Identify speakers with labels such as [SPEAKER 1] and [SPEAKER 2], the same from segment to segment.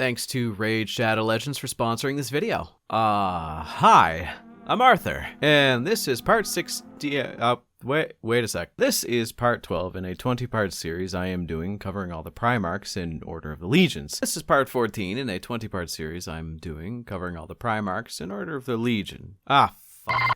[SPEAKER 1] Thanks to Raid Shadow Legends for sponsoring this video. Hi, I'm Arthur, and this is part 60, wait a sec. This is part 12 in a 20-part series I am doing covering all the Primarchs in Order of the Legions. This is part 14 in a 20-part series I'm doing covering all the Primarchs in Order of the Legion.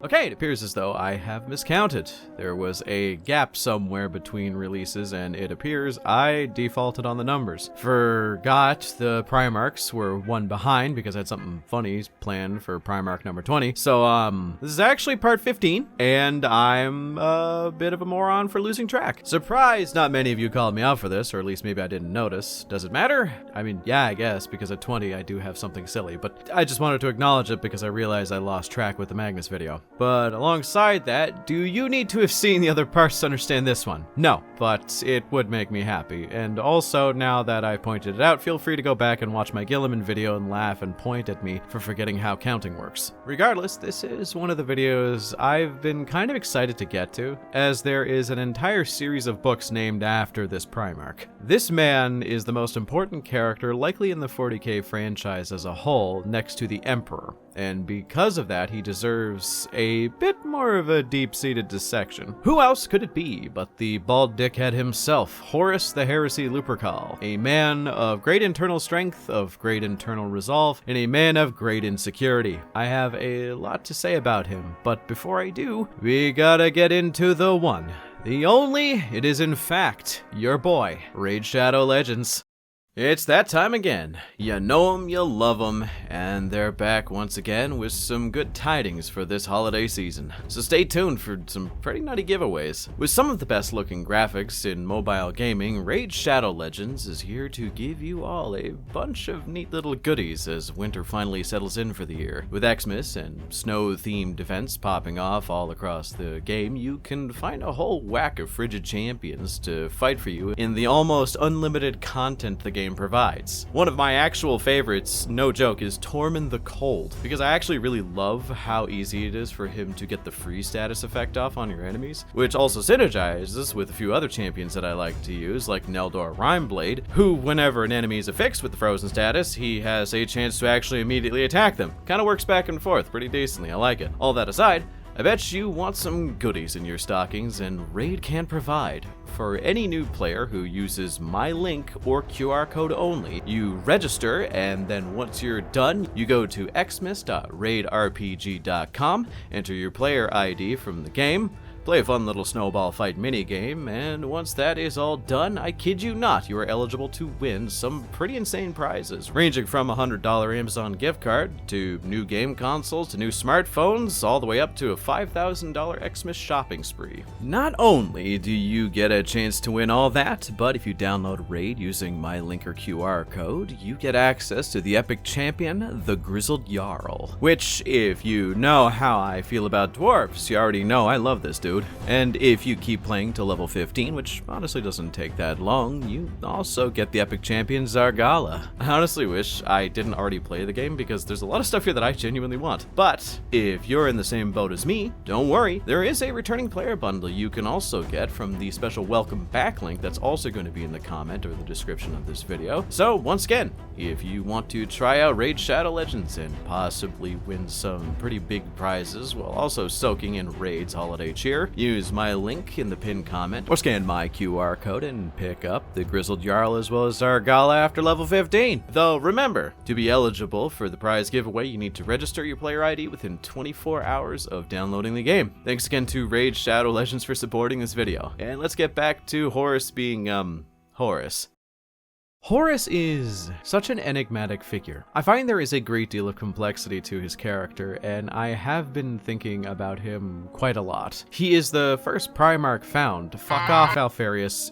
[SPEAKER 1] Okay, it appears as though I have miscounted. There was a gap somewhere between releases, and it appears I defaulted on the numbers. Forgot the Primarchs were one behind because I had something funny planned for Primarch number 20. So, this is actually part 15, and I'm a bit of a moron for losing track. Surprised not many of you called me out for this, or at least maybe I didn't notice. Does it matter? I mean, yeah, I guess, because at 20 I do have something silly, but I just wanted to acknowledge it because I realized I lost track with the Magnus video. But alongside that, do you need to have seen the other parts to understand this one? No, but it would make me happy. And also, now that I've pointed it out, feel free to go back and watch my Gilliman video and laugh and point at me for forgetting how counting works. Regardless, this is one of the videos I've been kind of excited to get to, as there is an entire series of books named after this Primarch. This man is the most important character likely in the 40k franchise as a whole, next to the Emperor. And because of that, he deserves a bit more of a deep-seated dissection. Who else could it be but the bald dickhead himself, Horus the Heresy Lupercal, a man of great internal strength, of great internal resolve, and a man of great insecurity. I have a lot to say about him, but before I do, we gotta get into the one, the only, it is in fact, your boy, Raid Shadow Legends. It's that time again. You know 'em, you love 'em, and they're back once again with some good tidings for this holiday season. So stay tuned for some pretty nutty giveaways. With some of the best looking graphics in mobile gaming, Raid Shadow Legends is here to give you all a bunch of neat little goodies as winter finally settles in for the year. With Xmas and snow-themed events popping off all across the game, you can find a whole whack of frigid champions to fight for you in the almost unlimited content the game provides. One of my actual favorites, no joke, is Tormund the Cold, because I actually really love how easy it is for him to get the freeze status effect off on your enemies, which also synergizes with a few other champions that I like to use, like Neldor Rimeblade, who whenever an enemy is affixed with the frozen status, he has a chance to actually immediately attack them. Kind of works back and forth pretty decently, I like it. All that aside, I bet you want some goodies in your stockings, and Raid can provide. For any new player who uses my link or QR code only, you register, and then once you're done, you go to xmas.raidrpg.com, enter your player ID from the game, play a fun little snowball fight minigame, and once that is all done, I kid you not, you are eligible to win some pretty insane prizes, ranging from a $100 Amazon gift card, to new game consoles, to new smartphones, all the way up to a $5,000 Xmas shopping spree. Not only do you get a chance to win all that, but if you download Raid using my link or QR code, you get access to the epic champion, the Grizzled Jarl. Which, if you know how I feel about dwarves, you already know I love this dude. And if you keep playing to level 15, which honestly doesn't take that long, you also get the epic champion Zargala. I honestly wish I didn't already play the game because there's a lot of stuff here that I genuinely want. But if you're in the same boat as me, don't worry, there is a returning player bundle you can also get from the special welcome back link that's also going to be in the comment or the description of this video. So once again, if you want to try out Raid Shadow Legends and possibly win some pretty big prizes while also soaking in Raid's holiday cheer, use my link in the pinned comment or scan my QR code and pick up the Grizzled Jarl as well as Zargala after level 15. Though remember, to be eligible for the prize giveaway, you need to register your player ID within 24 hours of downloading the game. Thanks again to Raid Shadow Legends for supporting this video. And let's get back to Horus being, Horus. Horus is such an enigmatic figure. I find there is a great deal of complexity to his character, and I have been thinking about him quite a lot. He is the first Primarch found. Fuck off, Alfarius.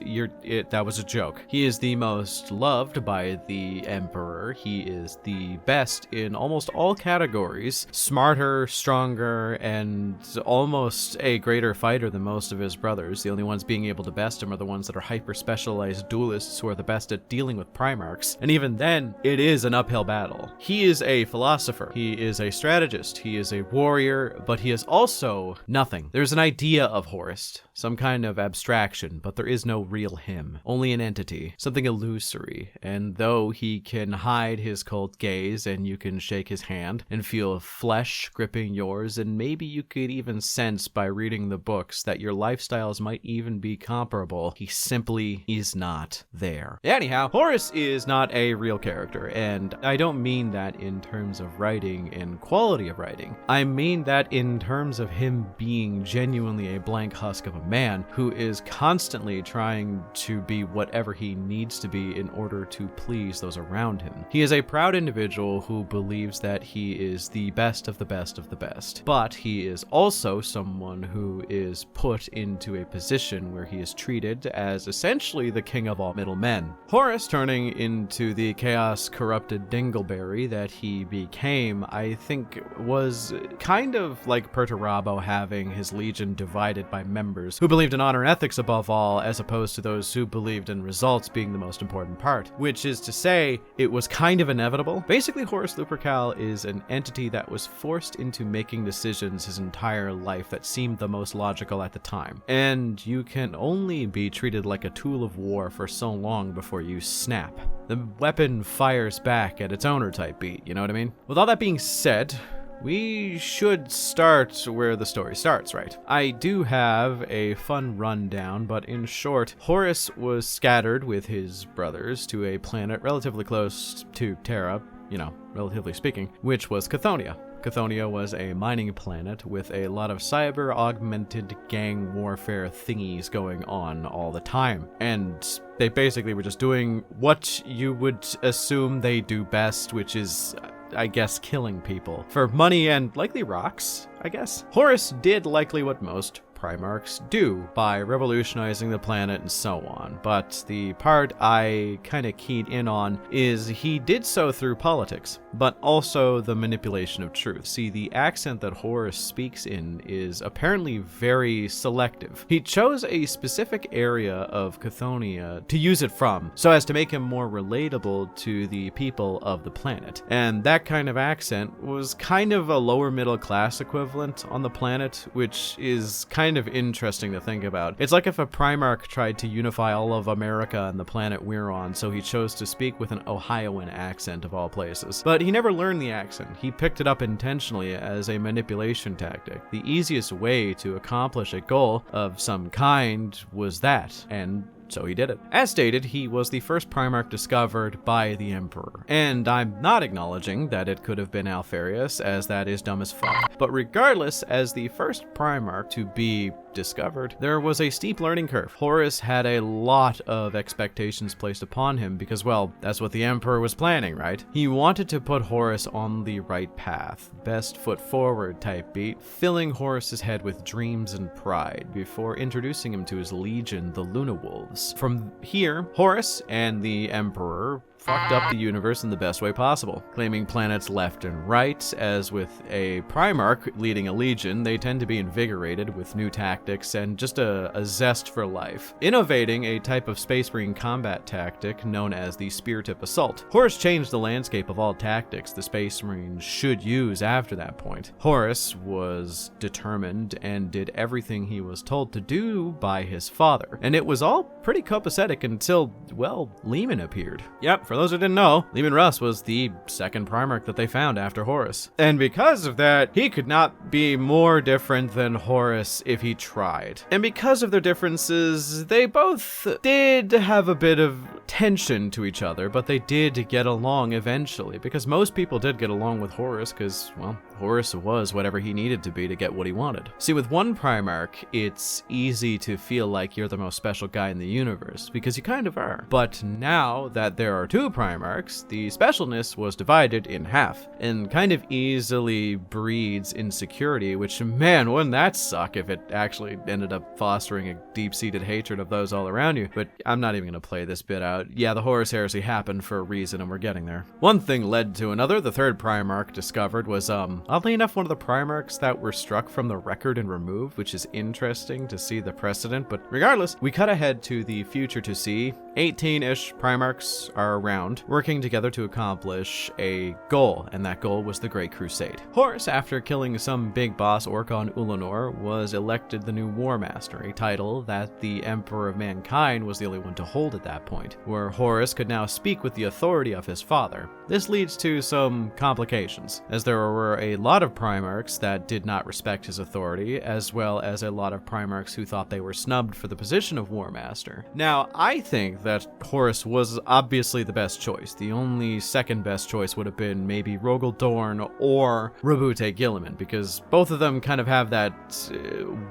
[SPEAKER 1] That was a joke. He is the most loved by the Emperor. He is the best in almost all categories. Smarter, stronger, and almost a greater fighter than most of his brothers. The only ones being able to best him are the ones that are hyper-specialized duelists who are the best at dealing with with Primarchs, and even then, it is an uphill battle. He is a philosopher, he is a strategist, he is a warrior, but he is also nothing. There's an idea of Horus, some kind of abstraction, but there is no real him, only an entity, something illusory, and though he can hide his cold gaze and you can shake his hand and feel flesh gripping yours, and maybe you could even sense by reading the books that your lifestyles might even be comparable, he simply is not there. Anyhow, Horus is not a real character, and I don't mean that in terms of writing and quality of writing. I mean that in terms of him being genuinely a blank husk of a man who is constantly trying to be whatever he needs to be in order to please those around him. He is a proud individual who believes that he is the best of the best of the best, but he is also someone who is put into a position where he is treated as essentially the king of all middlemen. Horus turning into the chaos-corrupted dingleberry that he became, I think, was kind of like Perturabo having his legion divided by members who believed in honor and ethics above all, as opposed to those who believed in results being the most important part, which is to say, it was kind of inevitable. Basically, Horus Lupercal is an entity that was forced into making decisions his entire life that seemed the most logical at the time, and you can only be treated like a tool of war for so long before you snap. The weapon fires back at its owner type beat, you know what I mean? With all that being said, we should start where the story starts, right? I do have a fun rundown, but in short, Horus was scattered with his brothers to a planet relatively close to Terra, you know, relatively speaking, which was Cthonia. Cthonia was a mining planet with a lot of cyber-augmented gang warfare thingies going on all the time. And they basically were just doing what you would assume they do best, which is, I guess, killing people. For money and likely rocks, I guess. Horus did likely what most Primarchs do by revolutionizing the planet and so on, but the part I kind of keyed in on is he did so through politics, but also the manipulation of truth. See, the accent that Horus speaks in is apparently very selective. He chose a specific area of Cthonia to use it from, so as to make him more relatable to the people of the planet, and that kind of accent was kind of a lower middle class equivalent on the planet, which is kind of interesting to think about. It's like if a Primarch tried to unify all of America and the planet we're on, so he chose to speak with an Ohioan accent of all places. But he never learned the accent. He picked it up intentionally as a manipulation tactic. The easiest way to accomplish a goal of some kind was that, and so he did it. As stated, he was the first Primarch discovered by the Emperor. And I'm not acknowledging that it could have been Alfarius, as that is dumb as fuck. But regardless, as the first Primarch to be discovered, there was a steep learning curve. Horus had a lot of expectations placed upon him because, well, that's what the Emperor was planning, right? He wanted to put Horus on the right path, best foot forward type beat, filling Horus's head with dreams and pride before introducing him to his legion, the Luna Wolves. From here, Horus and the Emperor fucked up the universe in the best way possible, claiming planets left and right. As with a Primarch leading a legion, they tend to be invigorated with new tactics and just a zest for life, innovating a type of Space Marine combat tactic known as the Spear Tip Assault. Horus changed the landscape of all tactics the Space Marines should use after that point. Horus was determined and did everything he was told to do by his father, and it was all pretty copacetic until, well, Leman appeared. Yep, for those who didn't know, Leman Russ was the second Primarch that they found after Horus. And because of that, he could not be more different than Horus if he tried. And because of their differences, they both did have a bit of tension to each other, but they did get along eventually, because most people did get along with Horus because, well, Horus was whatever he needed to be to get what he wanted. See, with one Primarch, it's easy to feel like you're the most special guy in the universe, because you kind of are. But now that there are two Primarchs, the specialness was divided in half, and kind of easily breeds insecurity, which, man, wouldn't that suck if it actually ended up fostering a deep-seated hatred of those all around you. But I'm not even going to play this bit out. Yeah, the Horus Heresy happened for a reason, and we're getting there. One thing led to another. The third Primarch discovered was, oddly enough, one of the Primarchs that were struck from the record and removed, which is interesting to see the precedent. But regardless, we cut ahead to the future to see, 18-ish Primarchs are around, working together to accomplish a goal, and that goal was the Great Crusade. Horus, after killing some big boss orc on Ulanor, was elected the new Warmaster, a title that the Emperor of Mankind was the only one to hold at that point, where Horus could now speak with the authority of his father. This leads to some complications, as there were a lot of Primarchs that did not respect his authority, as well as a lot of Primarchs who thought they were snubbed for the position of Warmaster. Now, I think that Horus was obviously the best choice. The only second best choice would have been maybe Rogel Dorn or Rabute Gilliman, because both of them kind of have that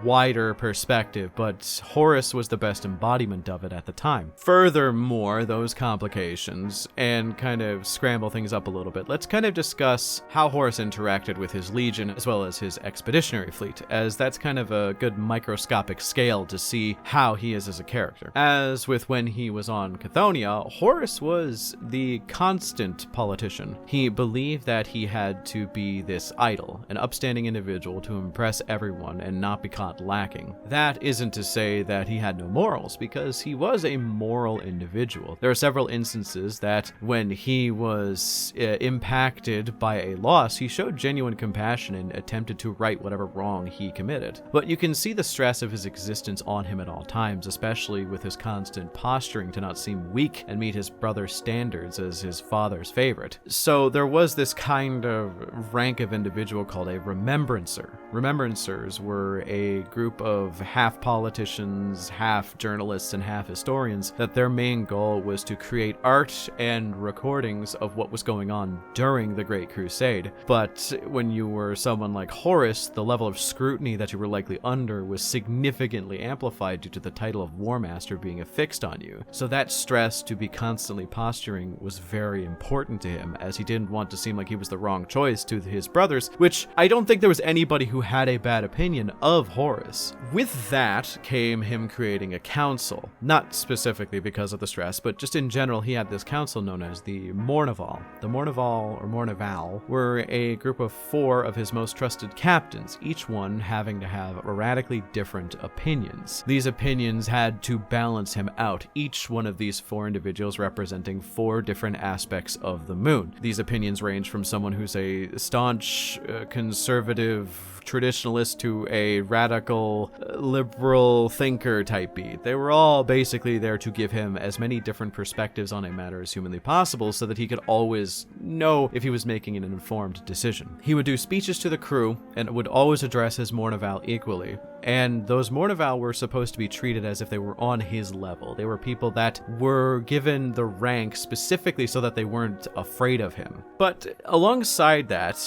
[SPEAKER 1] wider perspective, but Horus was the best embodiment of it at the time. Furthermore, those complications, and kind of scramble things up a little bit, let's kind of discuss how Horus interacted with his legion as well as his expeditionary fleet, as that's kind of a good microscopic scale to see how he is as a character. As with when he was on Cthonia, Horus was the constant politician. He believed that he had to be this idol, an upstanding individual to impress everyone and not be caught lacking. That isn't to say that he had no morals, because he was a moral individual. There are several instances that when he was impacted by a loss, he showed genuine compassion and attempted to right whatever wrong he committed. But you can see the stress of his existence on him at all times, especially with his constant posturing to not seem weak and meet his brother's standards as his father's favorite. So there was this kind of rank of individual called a remembrancer. Remembrancers were a group of half politicians, half journalists, and half historians that their main goal was to create art and recordings of what was going on during the Great Crusade. But when you were someone like Horus, the level of scrutiny that you were likely under was significantly amplified due to the title of Warmaster being affixed on you. So that stress to be constantly posturing was very important to him, as he didn't want to seem like he was the wrong choice to his brothers, which I don't think there was anybody who had a bad opinion of Horus. With that came him creating a council, not specifically because of the stress, but just in general, he had this council known as the Mournival. The Mournival, or Mournival, were a group of 4 of his most trusted captains, each one having to have radically different opinions. These opinions had to balance him out, each one of these 4 individuals representing 4 different aspects of the moon. These opinions range from someone who's a staunch conservative traditionalist to a radical liberal thinker type beat. They were all basically there to give him as many different perspectives on a matter as humanly possible so that he could always know if he was making an informed decision. He would do speeches to the crew and would always address his Mournival equally. And those Mournival were supposed to be treated as if they were on his level. They were people that were given the rank specifically so that they weren't afraid of him. But alongside that,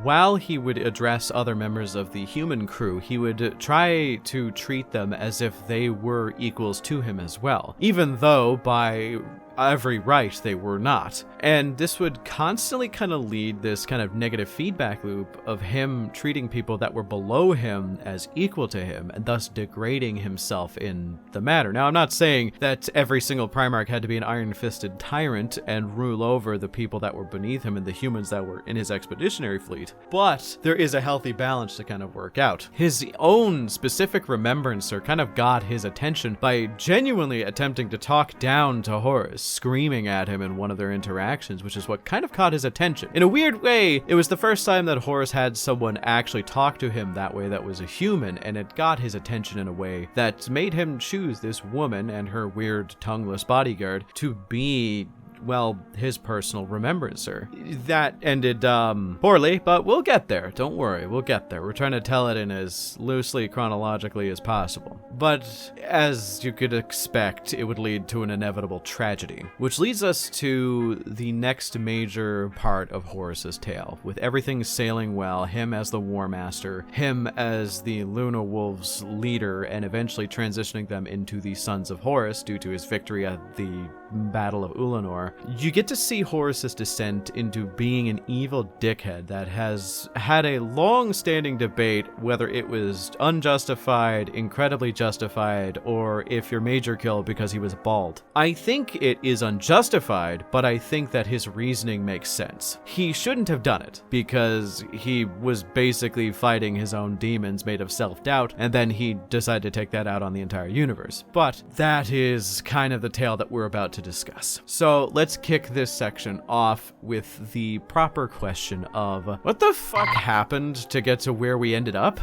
[SPEAKER 1] while he would address other members of the human crew, he would try to treat them as if they were equals to him as well, even though by every right they were not. And this would constantly kind of lead this kind of negative feedback loop of him treating people that were below him as equal to him and thus degrading himself in the matter. Now, I'm not saying that every single Primarch had to be an iron-fisted tyrant and rule over the people that were beneath him and the humans that were in his expeditionary fleet, but there is a healthy balance to kind of work out. His own specific remembrancer kind of got his attention by genuinely attempting to talk down to Horus, screaming at him in one of their interactions, which is what kind of caught his attention. In a weird way, it was the first time that Horus had someone actually talk to him that way that was a human, and it got his attention in a way that made him choose this woman and her weird tongueless bodyguard to be, well, his personal remembrancer. That ended poorly, but we'll get there. Don't worry, we'll get there. We're trying to tell it in as loosely chronologically as possible. But as you could expect, it would lead to an inevitable tragedy, which leads us to the next major part of Horus's tale. With everything sailing well, him as the Warmaster, him as the Luna Wolves' leader, and eventually transitioning them into the Sons of Horus due to his victory at the Battle of Ulanor, you get to see Horus's descent into being an evil dickhead that has had a long-standing debate whether it was unjustified, incredibly justified, or if your major killed because he was bald. I think it is unjustified, but I think that his reasoning makes sense. He shouldn't have done it because he was basically fighting his own demons made of self-doubt, and then he decided to take that out on the entire universe. But that is kind of the tale that we're about to discuss. So let's kick this section off with the proper question of what the fuck happened to get to where we ended up?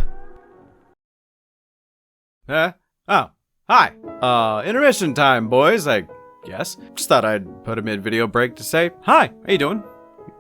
[SPEAKER 1] Oh, hi. Intermission time, boys, I guess. Just thought I'd put a mid-video break to say, hi, how you doing?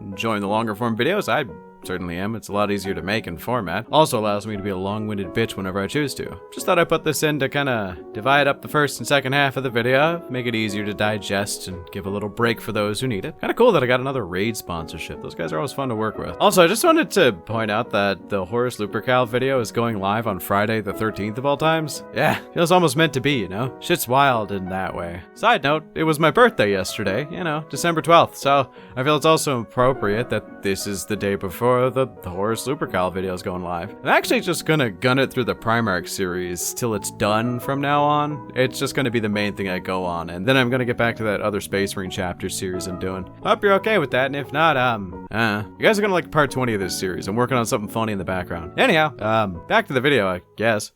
[SPEAKER 1] Enjoying the longer form videos? I certainly am. It's a lot easier to make and format. Also allows me to be a long-winded bitch whenever I choose to. Just thought I'd put this in to kind of divide up the first and second half of the video, make it easier to digest and give a little break for those who need it. Kind of cool that I got another raid sponsorship. Those guys are always fun to work with. Also, I just wanted to point out that the Horus Lupercal video is going live on Friday the 13th of all times. Yeah, feels almost meant to be, you know? Shit's wild in that way. Side note, it was my birthday yesterday, you know, December 12th, so I feel it's also appropriate that this is the day before the Horus Lupercal video is going live. I'm actually just gonna gun it through the Primarch series till it's done from now on. It's just gonna be the main thing I go on, and then I'm gonna get back to that other Space Marine chapter series I'm doing. Hope you're okay with that, and if not, you guys are gonna like part 20 of this series. I'm working on something funny in the background. Anyhow, back to the video, I guess.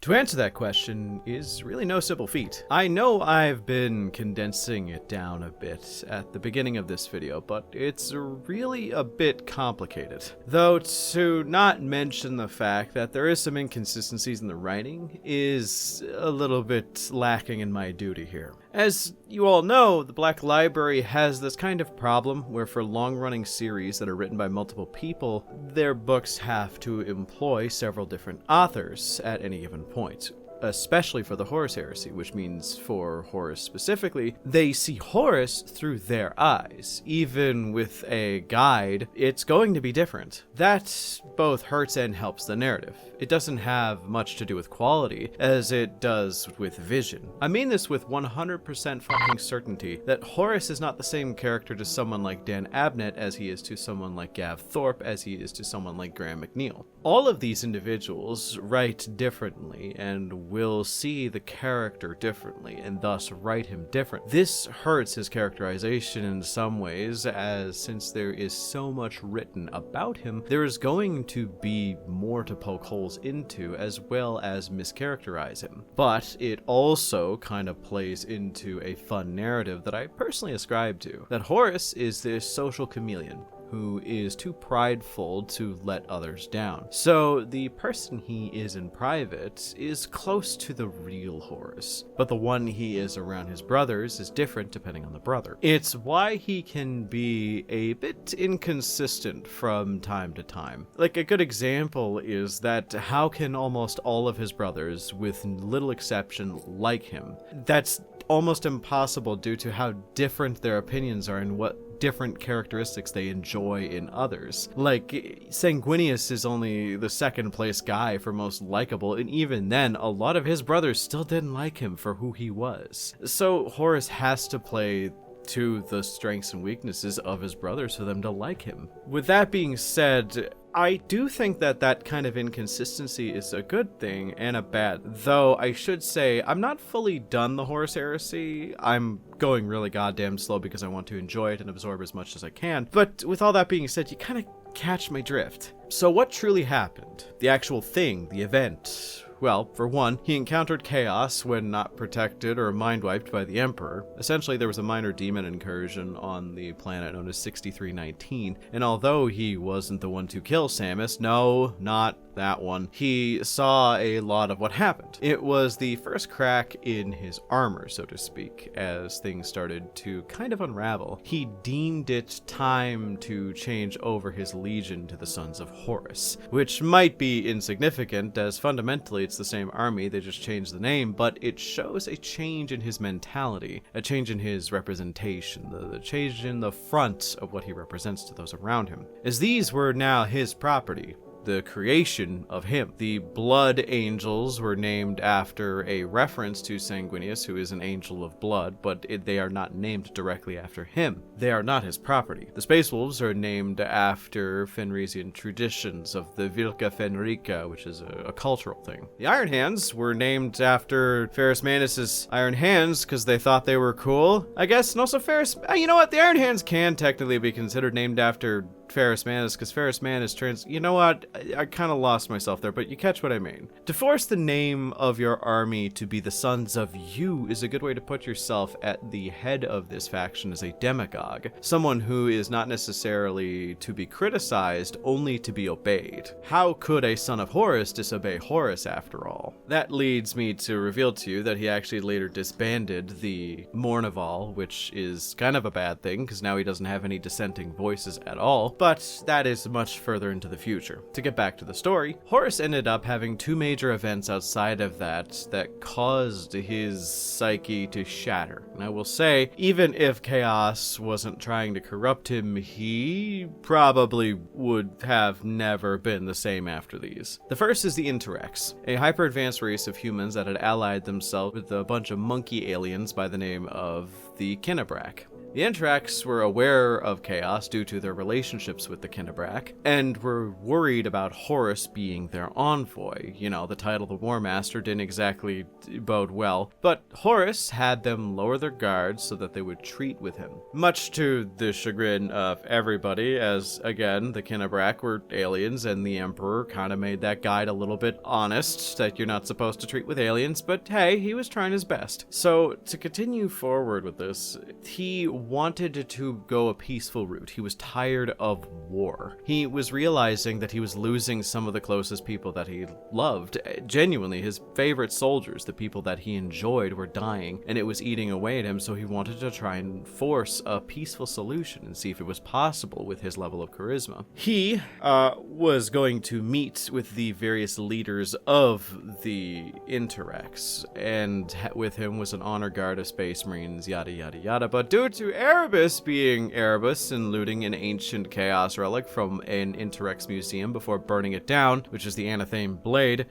[SPEAKER 1] To answer that question is really no simple feat. I know I've been condensing it down a bit at the beginning of this video, but it's really a bit complicated. Though to not mention the fact that there is some inconsistencies in the writing is a little bit lacking in my duty here. As you all know, the Black Library has this kind of problem where for long-running series that are written by multiple people, their books have to employ several different authors at any given point. Especially for the Horus Heresy, which means for Horus specifically, they see Horus through their eyes. Even with a guide, it's going to be different. That both hurts and helps the narrative. It doesn't have much to do with quality, as it does with vision. I mean this with 100% fucking certainty, that Horus is not the same character to someone like Dan Abnett as he is to someone like Gav Thorpe as he is to someone like Graham McNeil. All of these individuals write differently and will see the character differently and thus write him different. This hurts his characterization in some ways, as since there is so much written about him, there is going to be more to poke holes into as well as mischaracterize him. But it also kind of plays into a fun narrative that I personally ascribe to, that Horus is this social chameleon who is too prideful to let others down. So the person he is in private is close to the real Horus, but the one he is around his brothers is different depending on the brother. It's why he can be a bit inconsistent from time to time. Like a good example is that how can almost all of his brothers, with little exception, like him? That's almost impossible due to how different their opinions are and what different characteristics they enjoy in others. Like, Sanguinius is only the second place guy for most likable, and even then, a lot of his brothers still didn't like him for who he was. So Horus has to play to the strengths and weaknesses of his brothers for them to like him. With that being said, I do think that that kind of inconsistency is a good thing and a bad, though I should say I'm not fully done the Horus Heresy. I'm going really goddamn slow because I want to enjoy it and absorb as much as I can. But with all that being said, you kind of catch my drift. So what truly happened? The actual thing, the event. Well, for one, he encountered chaos when not protected or mind-wiped by the Emperor. Essentially, there was a minor demon incursion on the planet known as 6319, and although he wasn't the one to kill Samus, no, not that one, he saw a lot of what happened. It was the first crack in his armor, so to speak, as things started to kind of unravel. He deemed it time to change over his legion to the Sons of Horus, which might be insignificant, as fundamentally it's the same army, they just changed the name, but it shows a change in his mentality, a change in his representation, the change in the front of what he represents to those around him, as these were now his property. the creation of him. The blood angels were named after a reference to Sanguinius, who is an angel of blood, but they are not named directly after him. They are not his property. The Space Wolves are named after Fenrisian traditions of the Vilca Fenrica, which is a cultural thing. The Iron Hands were named after Ferrus Manus' Iron Hands because they thought they were cool, I guess. And also Ferrus, you know what? The Iron Hands can technically be considered named after Ferrus Manus, because Ferrus Manus you know what? I kind of lost myself there, but you catch what I mean. To force the name of your army to be the sons of you is a good way to put yourself at the head of this faction as a demagogue. Someone who is not necessarily to be criticized, only to be obeyed. How could a son of Horus disobey Horus after all? That leads me to reveal to you that he actually later disbanded the Mournival, which is kind of a bad thing, because now he doesn't have any dissenting voices at all. But that is much further into the future. To get back to the story, Horus ended up having two major events outside of that caused his psyche to shatter. And I will say, even if Chaos wasn't trying to corrupt him, he probably would have never been the same after these. The first is the Interex, a hyper-advanced race of humans that had allied themselves with a bunch of monkey aliens by the name of the Kinnebrak. The Interex were aware of Chaos due to their relationships with the Kinnebrak, and were worried about Horus being their envoy. You know, the title of the Warmaster didn't exactly bode well, but Horus had them lower their guards so that they would treat with him. Much to the chagrin of everybody, as, again, the Kinnebrak were aliens, and the Emperor kind of made that guide a little bit honest, that you're not supposed to treat with aliens, but hey, he was trying his best. So, to continue forward with this, he wanted to go a peaceful route. He was tired of war. He was realizing that he was losing some of the closest people that he loved. Genuinely, his favorite soldiers, the people that he enjoyed, were dying, and it was eating away at him, so he wanted to try and force a peaceful solution and see if it was possible with his level of charisma. He was going to meet with the various leaders of the Interex, and with him was an honor guard of Space Marines, yada yada yada, but due to Erebus being Erebus and looting an ancient Chaos relic from an Interex museum before burning it down, which is the Anathame Blade,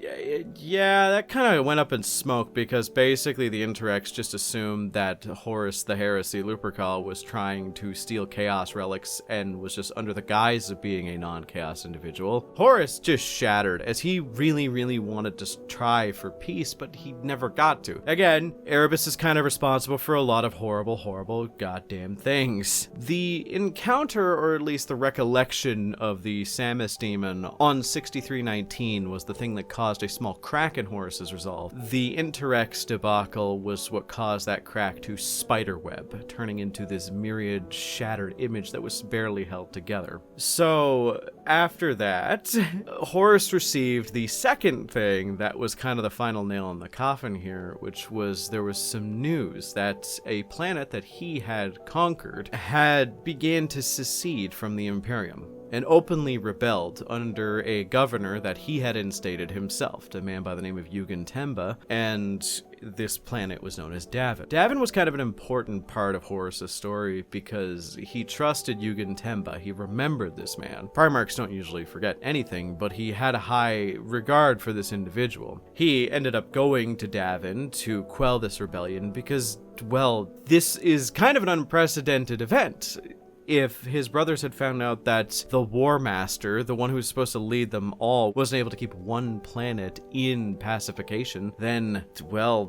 [SPEAKER 1] yeah, that kind of went up in smoke, because basically the Interex just assumed that Horus the Heresy Lupercal was trying to steal Chaos relics and was just under the guise of being a non-Chaos individual. Horus just shattered, as he really, really wanted to try for peace, but he never got to. Again, Erebus is kind of responsible for a lot of horrible goddamn things. The encounter, or at least the recollection of the Samus demon on 6319 was the thing that caused a small crack in Horus's resolve. The Interex debacle was what caused that crack to spiderweb, turning into this myriad shattered image that was barely held together. So after that, Horus received the second thing that was kind of the final nail in the coffin here, which was there was some news that a planet that he had conquered had began to secede from the Imperium and openly rebelled under a governor that he had instated himself, a man by the name of Yugen Temba, and this planet was known as Davin. Davin was kind of an important part of Horus's story because he trusted Yugen Temba. He remembered this man. Primarchs don't usually forget anything, but he had a high regard for this individual. He ended up going to Davin to quell this rebellion because, well, this is kind of an unprecedented event. If his brothers had found out that the Warmaster, the one who was supposed to lead them all, wasn't able to keep one planet in pacification, then, well,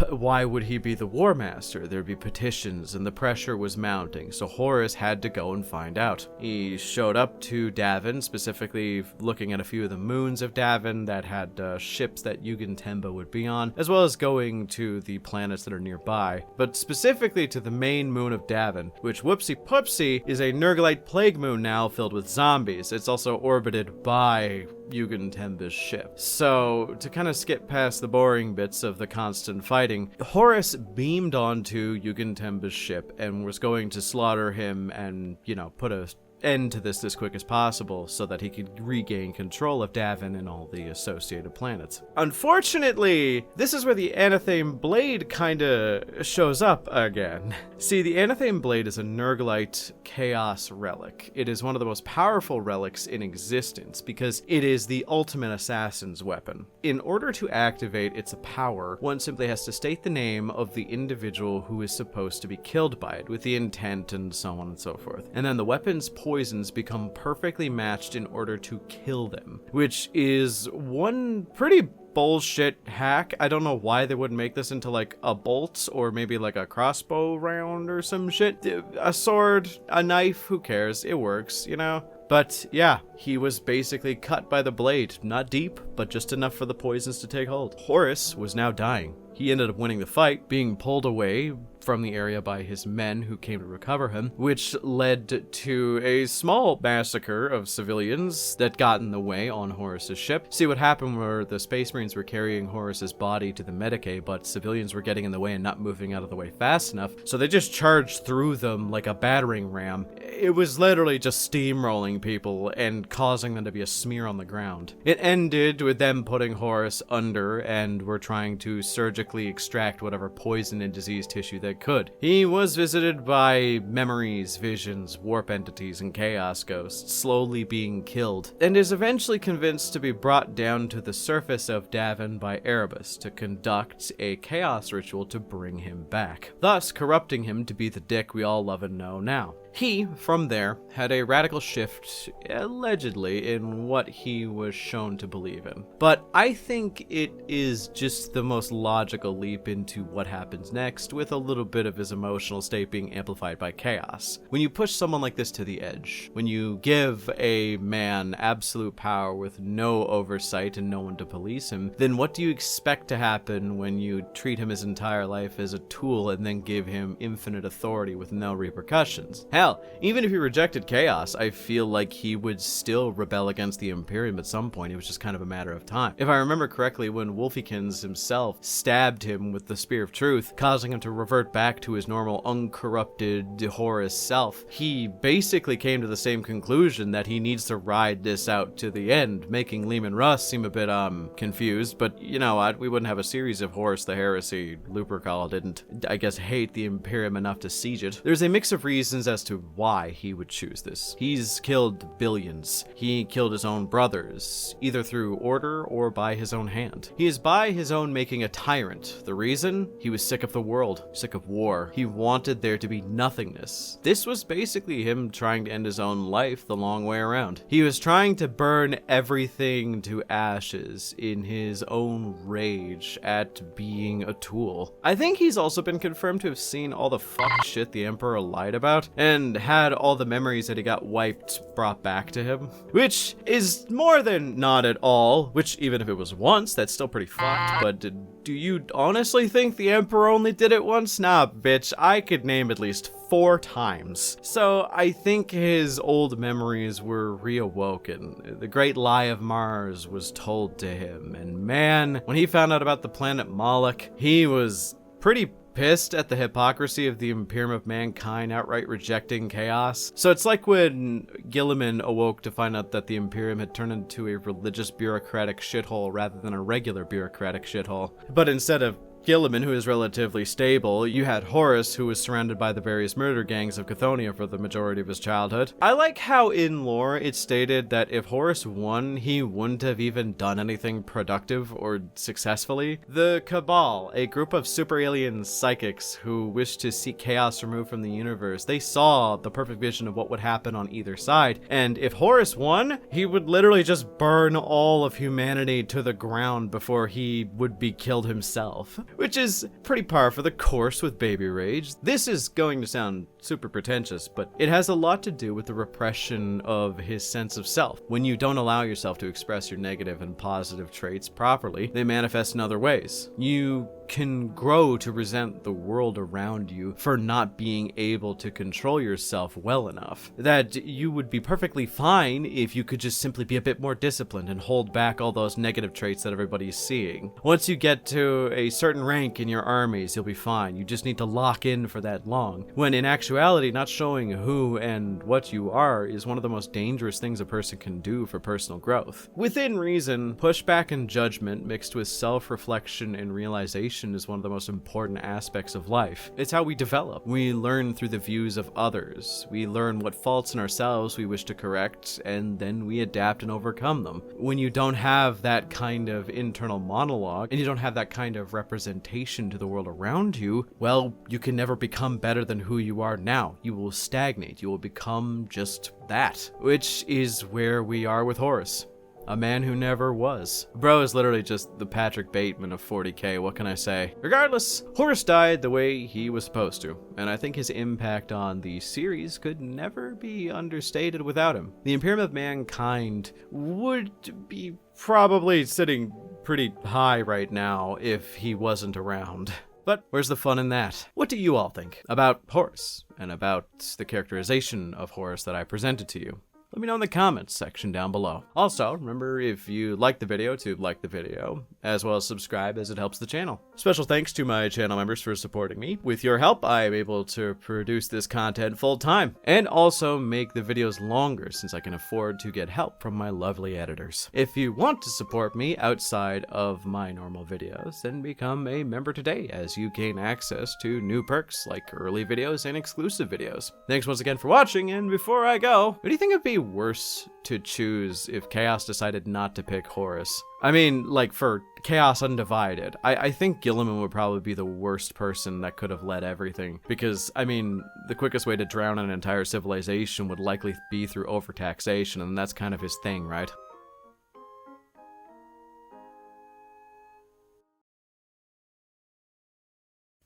[SPEAKER 1] why would he be the Warmaster? There'd be petitions, and the pressure was mounting, so Horus had to go and find out. He showed up to Davin, specifically looking at a few of the moons of Davin that had ships that Yugen Temba would be on, as well as going to the planets that are nearby, but specifically to the main moon of Davin, which, whoopsie-poopsie, is a Nurglite plague moon now filled with zombies. It's also orbited by Yugen Temba's ship. So, to kind of skip past the boring bits of the constant fighting, Horus beamed onto Yugen Temba's ship and was going to slaughter him and, you know, put a end to this as quick as possible so that he could regain control of Davin and all the associated planets. Unfortunately, this is where the Anathame Blade kinda shows up again. See, the Anathame Blade is a Nurglite Chaos relic. It is one of the most powerful relics in existence because it is the ultimate assassin's weapon. In order to activate its power, one simply has to state the name of the individual who is supposed to be killed by it with the intent and so on and so forth. And then the weapon's poisons become perfectly matched in order to kill them, which is one pretty bullshit hack. I don't know why they wouldn't make this into like a bolt or maybe like a crossbow round or some shit. A sword, a knife, who cares? It works, you know? But yeah, he was basically cut by the blade. Not deep, but just enough for the poisons to take hold. Horus was now dying. He ended up winning the fight, being pulled away from the area by his men who came to recover him, which led to a small massacre of civilians that got in the way on Horus's ship. See, what happened were the Space Marines were carrying Horus's body to the Medicae, but civilians were getting in the way and not moving out of the way fast enough, so they just charged through them like a battering ram. It was literally just steamrolling people and causing them to be a smear on the ground. It ended with them putting Horus under and were trying to surgically extract whatever poison and disease tissue they could. He was visited by memories, visions, warp entities, and chaos ghosts, slowly being killed, and is eventually convinced to be brought down to the surface of Davin by Erebus to conduct a chaos ritual to bring him back, thus corrupting him to be the dick we all love and know now. He, from there, had a radical shift, allegedly, in what he was shown to believe in. But I think it is just the most logical leap into what happens next, with a little bit of his emotional state being amplified by chaos. When you push someone like this to the edge, when you give a man absolute power with no oversight and no one to police him, then what do you expect to happen when you treat him his entire life as a tool and then give him infinite authority with no repercussions? Hell, even if he rejected chaos, I feel like he would still rebel against the Imperium at some point. It was just kind of a matter of time. If I remember correctly, when Wolfykins himself stabbed him with the Spear of Truth, causing him to revert back to his normal uncorrupted Horus self, he basically came to the same conclusion that he needs to ride this out to the end, making Leman Russ seem a bit confused. But you know what, we wouldn't have a series if Horus the Heresy Lupercal didn't, I guess, hate the Imperium enough to siege it. There's a mix of reasons as to why he would choose this. He's killed billions. He killed his own brothers, either through order or by his own hand. He is by his own making a tyrant. The reason? He was sick of the world, sick of war. He wanted there to be nothingness. This was basically him trying to end his own life the long way around. He was trying to burn everything to ashes in his own rage at being a tool. I think he's also been confirmed to have seen all the fuck shit the Emperor lied about, and had all the memories that he got wiped brought back to him, which is more than not at all, which even if it was once, that's still pretty fucked. But do you honestly think the Emperor only did it once? Nah, bitch, I could name at least 4 times. So I think his old memories were reawoken. The great lie of Mars was told to him, and man, when he found out about the planet Moloch, he was pretty pissed at the hypocrisy of the Imperium of Mankind outright rejecting chaos. So it's like when Gilliman awoke to find out that the Imperium had turned into a religious bureaucratic shithole rather than a regular bureaucratic shithole. But instead of Gilliman, who is relatively stable, you had Horus, who was surrounded by the various murder gangs of Cthonia for the majority of his childhood. I like how in lore it's stated that if Horus won, he wouldn't have even done anything productive or successfully. The Cabal, a group of super alien psychics who wished to see chaos removed from the universe, they saw the perfect vision of what would happen on either side, and if Horus won, he would literally just burn all of humanity to the ground before he would be killed himself. Which is pretty par for the course with Baby Rage. This is going to sound super pretentious, but it has a lot to do with the repression of his sense of self. When you don't allow yourself to express your negative and positive traits properly, they manifest in other ways. You can grow to resent the world around you for not being able to control yourself well enough. That you would be perfectly fine if you could just simply be a bit more disciplined and hold back all those negative traits that everybody's seeing. Once you get to a certain rank in your armies, you'll be fine. You just need to lock in for that long. When in actuality, sexuality, not showing who and what you are, is one of the most dangerous things a person can do for personal growth. Within reason, pushback and judgment mixed with self-reflection and realization is one of the most important aspects of life. It's how we develop. We learn through the views of others. We learn what faults in ourselves we wish to correct, and then we adapt and overcome them. When you don't have that kind of internal monologue, and you don't have that kind of representation to the world around you, well, you can never become better than who you are now. You will stagnate. You will become just that, which is where we are with Horus. A man who never was. Bro is literally just the Patrick Bateman of 40k, what can I say? Regardless, Horus died the way he was supposed to, and I think his impact on the series could never be understated without him. The Imperium of Mankind would be probably sitting pretty high right now if he wasn't around. But where's the fun in that? What do you all think about Horus, and about the characterization of Horus that I presented to you? Let me know in the comments section down below. Also, remember if you like the video to like the video, as well as subscribe as it helps the channel. Special thanks to my channel members for supporting me. With your help, I am able to produce this content full time, and also make the videos longer since I can afford to get help from my lovely editors. If you want to support me outside of my normal videos, then become a member today as you gain access to new perks like early videos and exclusive videos. Thanks once again for watching, and before I go, what do you think it'd be worse to choose if Chaos decided not to pick Horus? I mean, like, for Chaos Undivided, I think Gilliman would probably be the worst person that could have led everything, because, I mean, the quickest way to drown an entire civilization would likely be through overtaxation, and that's kind of his thing, right?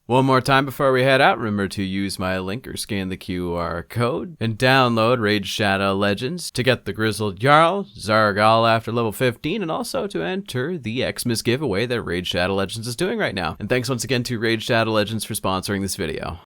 [SPEAKER 1] One more time before we head out, remember to use my link or scan the QR code and download Raid Shadow Legends to get the Grizzled Jarl, Zargal after level 15, and also to enter the Xmas giveaway that Raid Shadow Legends is doing right now. And thanks once again to Raid Shadow Legends for sponsoring this video.